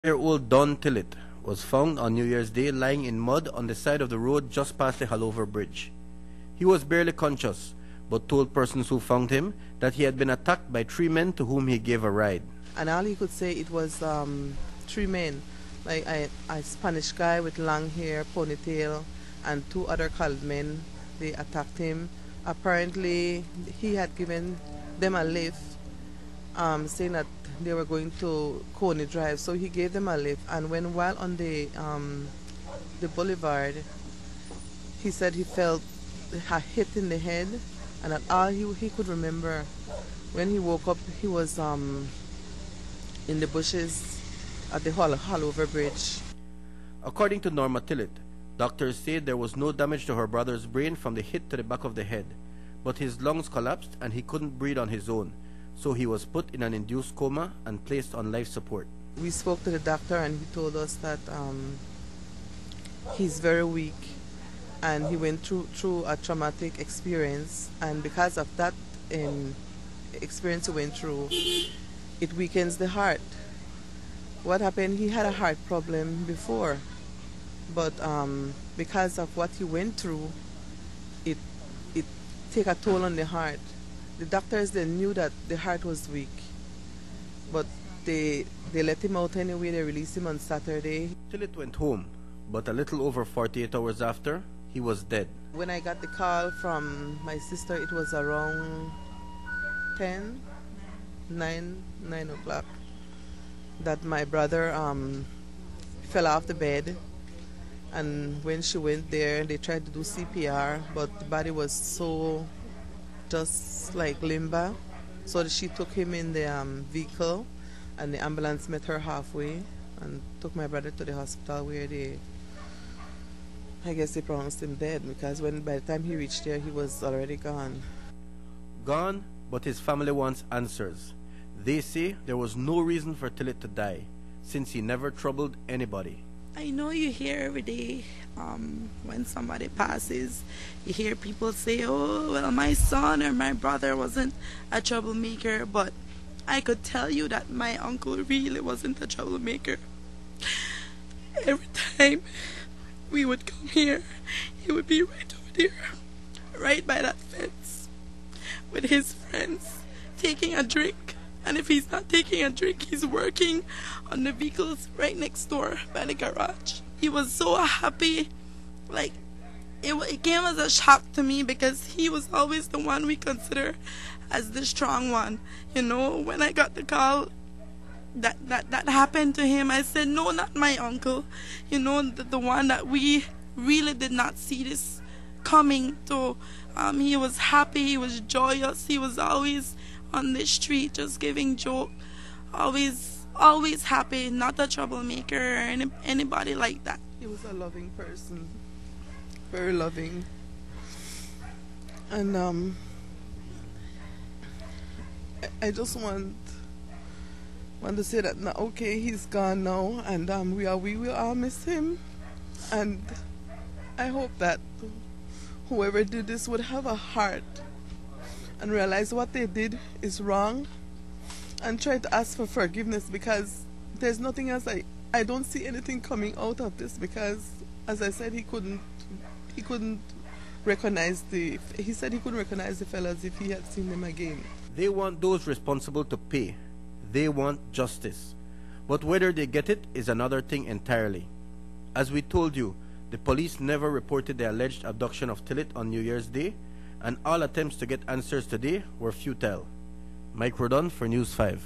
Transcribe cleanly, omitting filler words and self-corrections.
Year-old Don Tillett was found on New Year's Day lying in mud on the side of the road just past the Halover Bridge. He was barely conscious, but told persons who found him that he had been attacked by 3 men to whom he gave a ride. And all he could say, it was 3 men, like a Spanish guy with long hair, ponytail, and 2 other colored men. They attacked him. Apparently, he had given them a lift, saying that they were going to Coney Drive, so he gave them a lift. And while on the boulevard, he said he felt a hit in the head, and that all he could remember when he woke up, he was in the bushes at the Halover Bridge. According to Norma Tillett, doctors said there was no damage to her brother's brain from the hit to the back of the head, but his lungs collapsed and he couldn't breathe on his own, so he was put in an induced coma and placed on life support. We spoke to the doctor and he told us that he's very weak and he went through a traumatic experience, and because of that experience he went through, it weakens the heart. What happened, he had a heart problem before, but because of what he went through, it take a toll on the heart. The doctors, they knew that the heart was weak, but they let him out anyway. They released him on Saturday. Tillett went home, but a little over 48 hours after, he was dead. When I got the call from my sister, it was around 9 o'clock, that my brother fell off the bed. And when she went there, they tried to do CPR, but the body was so just like limber. So she took him in the vehicle, and the ambulance met her halfway and took my brother to the hospital, where I guess they pronounced him dead, because by the time he reached there, he was already gone. Gone, but his family wants answers. They say there was no reason for Tillett to die, since he never troubled anybody. I know you hear every day when somebody passes, you hear people say, oh, well, my son or my brother wasn't a troublemaker, but I could tell you that my uncle really wasn't a troublemaker. Every time we would come here, he would be right over there, right by that fence, with his friends, taking a drink. And if he's not taking a drink, he's working on the vehicles right next door by the garage. He was so happy. Like, it came as a shock to me, because he was always the one we consider as the strong one. You know, when I got the call that happened to him, I said, no, not my uncle. You know, the one that we really did not see this coming to. He was happy, he was joyous, he was always on the street just giving joke, always happy, not a troublemaker or anybody like that. He was a loving person, very loving, and I just want to say that now, okay, he's gone now, and we will all miss him, and I hope that whoever did this would have a heart and realize what they did is wrong, and try to ask for forgiveness, because there's nothing else. I don't see anything coming out of this, because, as I said, he couldn't recognize he said he couldn't recognize the fellas if he had seen them again. They want those responsible to pay. They want justice. But whether they get it is another thing entirely. As we told you, the police never reported the alleged abduction of Tillett on New Year's Day, and all attempts to get answers today were futile. Mike Rodon for News 5.